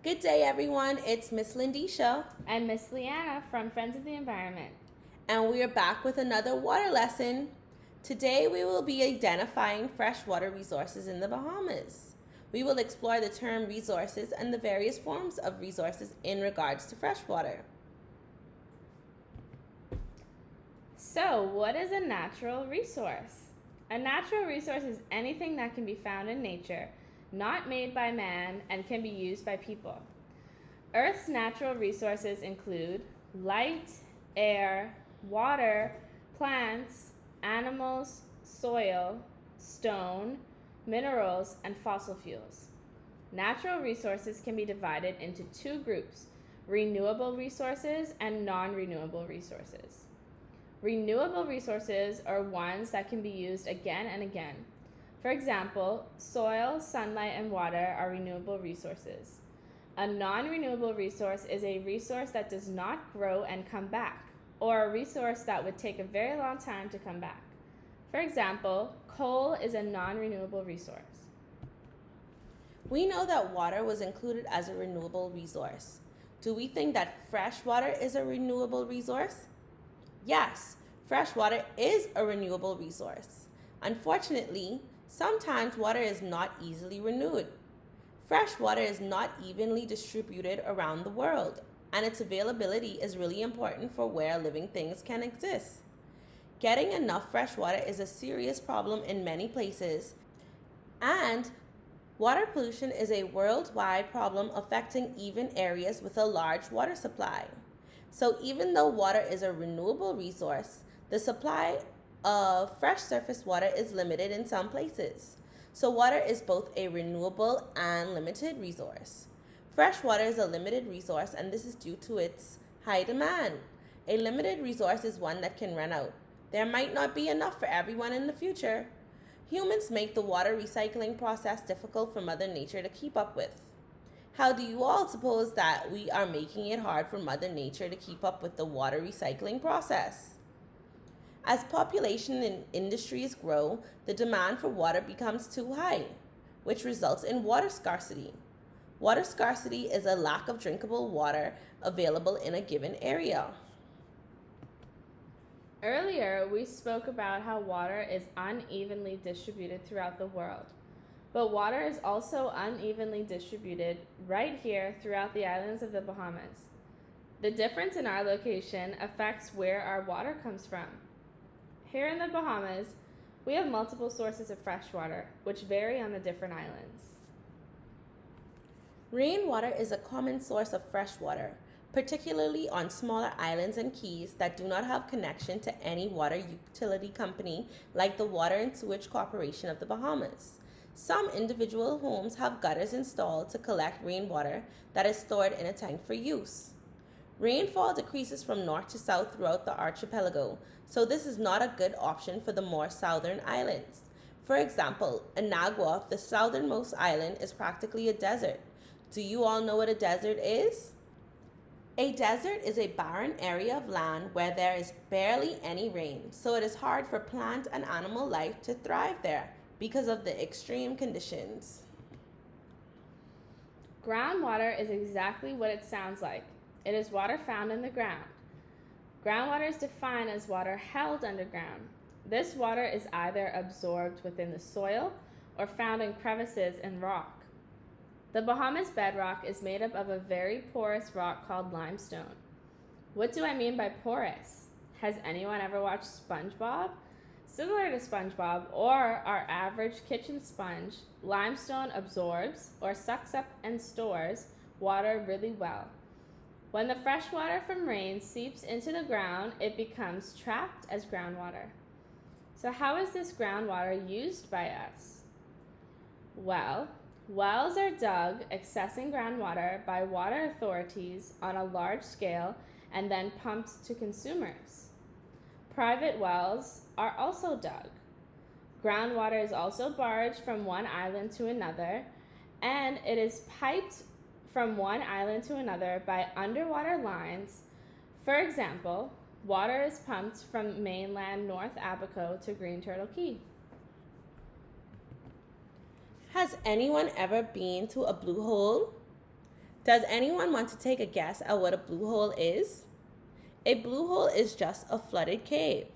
Good day, everyone. It's Miss Lindisha, I'm Miss Leanna from Friends of the Environment. and we are back with another water lesson. Today, we will be identifying freshwater resources in the Bahamas. We will explore the term resources and the various forms of resources in regards to freshwater. So, what is a natural resource? A natural resource is anything that can be found in nature, not made by man, and can be used by people. Earth's natural resources include light, air, water, plants, animals, soil, stone, minerals, and fossil fuels. Natural resources can be divided into two groups: renewable resources and non renewable resources. Renewable resources are ones that can be used again and again. For example, soil, sunlight, and water are renewable resources. A non-renewable resource is a resource that does not grow and come back, or a resource that would take a very long time to come back. For example, coal is a non-renewable resource. We know that water was included as a renewable resource. Do we think that freshwater is a renewable resource? Yes, freshwater is a renewable resource. Unfortunately, sometimes water is not easily renewed. Fresh water is not evenly distributed around the world, and its availability is really important for where living things can exist. Getting enough fresh water is a serious problem in many places, and water pollution is a worldwide problem affecting even areas with a large water supply. So, even though water is a renewable resource, the supply of fresh surface water is limited in some places. So, water is both a renewable and limited resource. Fresh water is a limited resource, and this is due to its high demand. A limited resource is one that can run out. There might not be enough for everyone in the future. Humans make the water recycling process difficult for Mother Nature to keep up with. How do you all suppose that we are making it hard for Mother Nature to keep up with the water recycling process? As population and industries grow, the demand for water becomes too high, which results in water scarcity. Water scarcity is a lack of drinkable water available in a given area. Earlier, we spoke about how water is unevenly distributed throughout the world. But water is also unevenly distributed right here throughout the islands of the Bahamas. The difference in our location affects where our water comes from. Here in the Bahamas, we have multiple sources of fresh water, which vary on the different islands. Rainwater is a common source of fresh water, particularly on smaller islands and keys that do not have connection to any water utility company like the Water and Sewage Corporation of the Bahamas. Some individual homes have gutters installed to collect rainwater that is stored in a tank for use. Rainfall decreases from north to south throughout the archipelago, so this is not a good option for the more southern islands. For example, Anagua, the southernmost island, is practically a desert. Do you all know what a desert is? A desert is a barren area of land where there is barely any rain, so it is hard for plant and animal life to thrive there because of the extreme conditions. Groundwater is exactly what it sounds like. It is water found in the ground. Groundwater is defined as water held underground. This water is either absorbed within the soil or found in crevices in rock. The Bahamas bedrock is made up of a very porous rock called limestone. What do I mean by porous? Has anyone ever watched SpongeBob? Similar to SpongeBob or our average kitchen sponge, limestone absorbs or sucks up and stores water really well. When the fresh water from rain seeps into the ground, it becomes trapped as groundwater. So how is this groundwater used by us? Well, wells are dug accessing groundwater by water authorities on a large scale and then pumped to consumers. Private wells are also dug. Groundwater is also barged from one island to another, and it is piped from one island to another by underwater lines. For example, water is pumped from mainland North Abaco to Green Turtle Key. Has anyone ever been to a blue hole? Does anyone want to take a guess at what a blue hole is? A blue hole is just a flooded cave.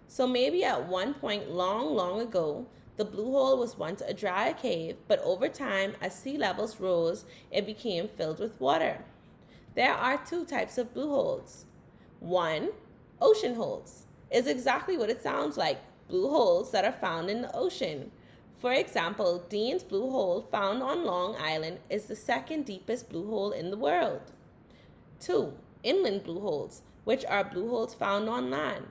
So maybe at one point long, long ago, the blue hole was once a dry cave, but over time, as sea levels rose, it became filled with water. There are two types of blue holes. One, ocean holes, is exactly what it sounds like, blue holes that are found in the ocean. For example, Dean's Blue Hole, found on Long Island, is the second deepest blue hole in the world. 2. Inland blue holes, which are blue holes found on land.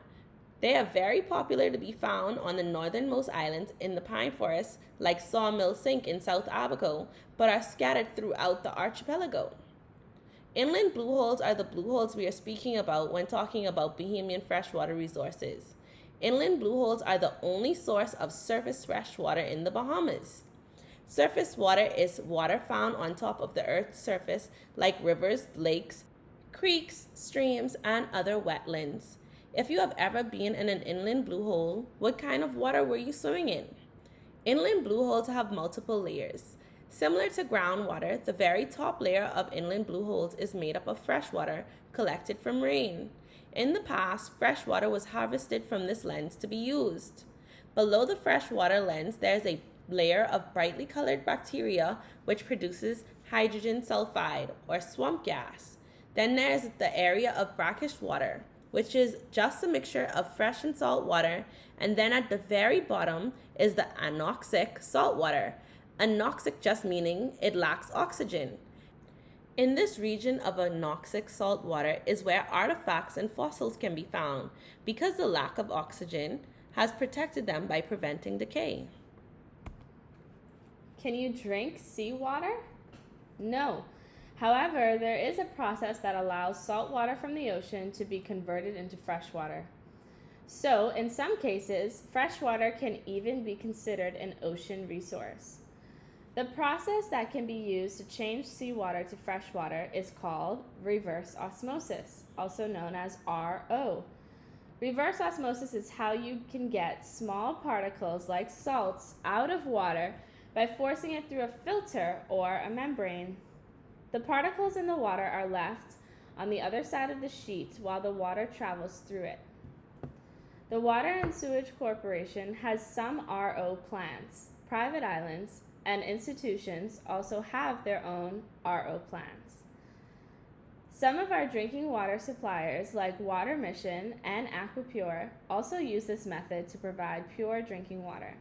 They are very popular to be found on the northernmost islands in the pine forests, like Sawmill Sink in South Abaco, but are scattered throughout the archipelago. Inland blue holes are the blue holes we are speaking about when talking about Bahamian freshwater resources. Inland blue holes are the only source of surface freshwater in the Bahamas. Surface water is water found on top of the Earth's surface, like rivers, lakes, creeks, streams, and other wetlands. If you have ever been in an inland blue hole, what kind of water were you swimming in? Inland blue holes have multiple layers. Similar to groundwater, the very top layer of inland blue holes is made up of fresh water collected from rain. In the past, fresh water was harvested from this lens to be used. Below the freshwater lens, there's a layer of brightly colored bacteria which produces hydrogen sulfide, or swamp gas. Then there's the area of brackish water, which is just a mixture of fresh and salt water. And then at the very bottom is the anoxic salt water. Anoxic just meaning it lacks oxygen. In this region of anoxic salt water is where artifacts and fossils can be found because the lack of oxygen has protected them by preventing decay. Can you drink seawater? No. However, there is a process that allows salt water from the ocean to be converted into fresh water. So, in some cases, fresh water can even be considered an ocean resource. The process that can be used to change seawater to fresh water is called reverse osmosis, also known as RO. Reverse osmosis is how you can get small particles like salts out of water by forcing it through a filter or a membrane. The particles in the water are left on the other side of the sheet while the water travels through it. The Water and Sewage Corporation has some RO plants. Private islands and institutions also have their own RO plants. Some of our drinking water suppliers, like Water Mission and Aquapure, also use this method to provide pure drinking water.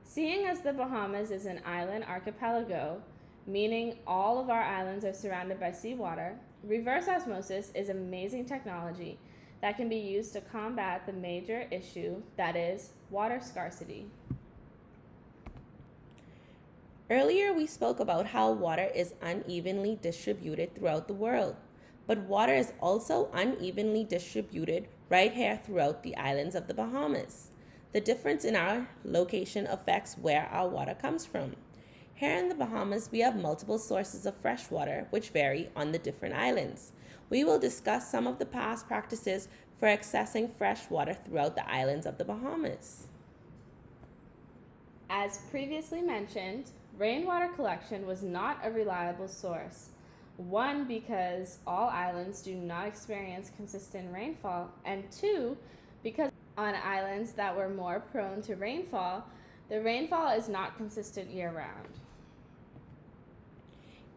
Seeing as the Bahamas is an island archipelago, meaning all of our islands are surrounded by seawater, reverse osmosis is amazing technology that can be used to combat the major issue that is water scarcity. Earlier, we spoke about how water is unevenly distributed throughout the world, but water is also unevenly distributed right here throughout the islands of the Bahamas. The difference in our location affects where our water comes from. Here in the Bahamas, we have multiple sources of fresh water which vary on the different islands. We will discuss some of the past practices for accessing fresh water throughout the islands of the Bahamas. As previously mentioned, rainwater collection was not a reliable source. One, because all islands do not experience consistent rainfall, and two, because on islands that were more prone to rainfall, the rainfall is not consistent year-round.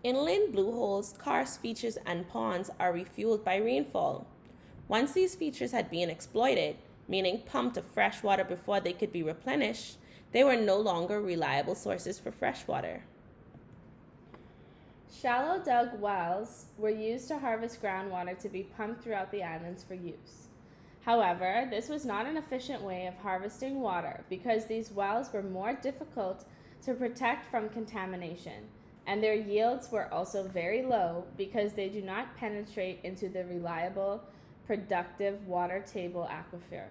Inland blue holes, karst features, and ponds are refueled by rainfall. Once these features had been exploited, meaning pumped of fresh water before they could be replenished, they were no longer reliable sources for fresh water. Shallow dug wells were used to harvest groundwater to be pumped throughout the islands for use. However, this was not an efficient way of harvesting water because these wells were more difficult to protect from contamination, and their yields were also very low because they do not penetrate into the reliable, productive water table aquifer.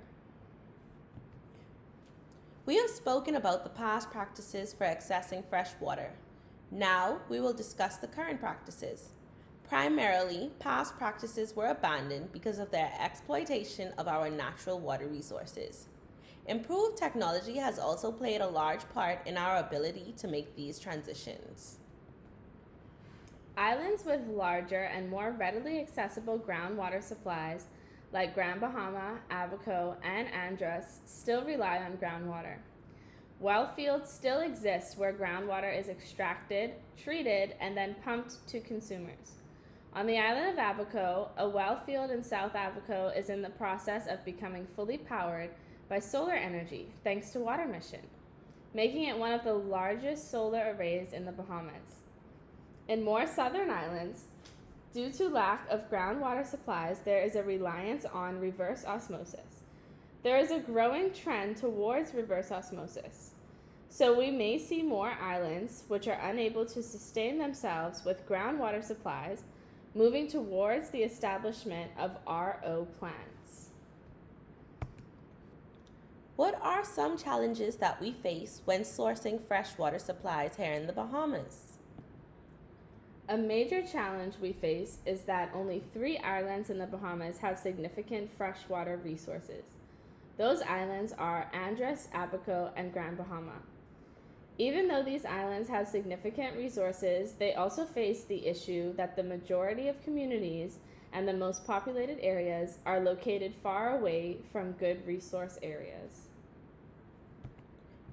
We have spoken about the past practices for accessing fresh water. Now we will discuss the current practices. Primarily, past practices were abandoned because of their exploitation of our natural water resources. Improved technology has also played a large part in our ability to make these transitions. Islands with larger and more readily accessible groundwater supplies, like Grand Bahama, Abaco, and Andros, still rely on groundwater. Well fields still exist where groundwater is extracted, treated, and then pumped to consumers. On the island of Abaco, a well field in South Abaco is in the process of becoming fully powered by solar energy thanks to water mission, making it one of the largest solar arrays in the Bahamas. In more southern islands, due to lack of groundwater supplies, there is a reliance on reverse osmosis. There is a growing trend towards reverse osmosis. So we may see more islands which are unable to sustain themselves with groundwater supplies moving towards the establishment of RO plants. What are some challenges that we face when sourcing freshwater supplies here in the Bahamas? A major challenge we face is that only 3 islands in the Bahamas have significant freshwater resources. Those islands are Andros, Abaco, and Grand Bahama. Even though these islands have significant resources, they also face the issue that the majority of communities and the most populated areas are located far away from good resource areas.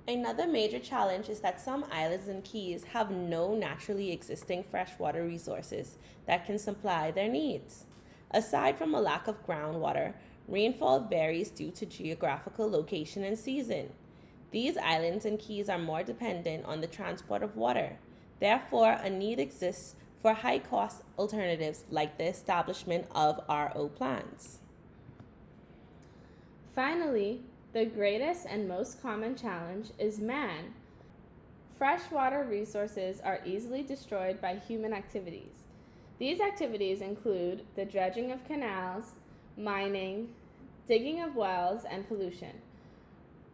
Another major challenge is that some islands and keys have no naturally existing freshwater resources that can supply their needs. Aside from a lack of groundwater, rainfall varies due to geographical location and season. These islands and keys are more dependent on the transport of water. Therefore, a need exists for high-cost alternatives like the establishment of RO plants. Finally, the greatest and most common challenge is man. Freshwater resources are easily destroyed by human activities. These activities include the dredging of canals, mining, digging of wells, and pollution.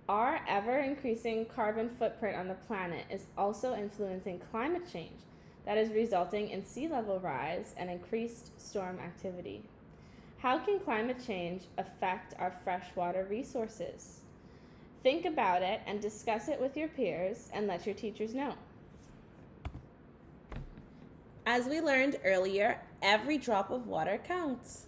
Our ever-increasing carbon footprint on the planet is also influencing climate change that is resulting in sea level rise and increased storm activity. How can climate change affect our freshwater resources? Think about it and discuss it with your peers and let your teachers know. As we learned earlier, every drop of water counts.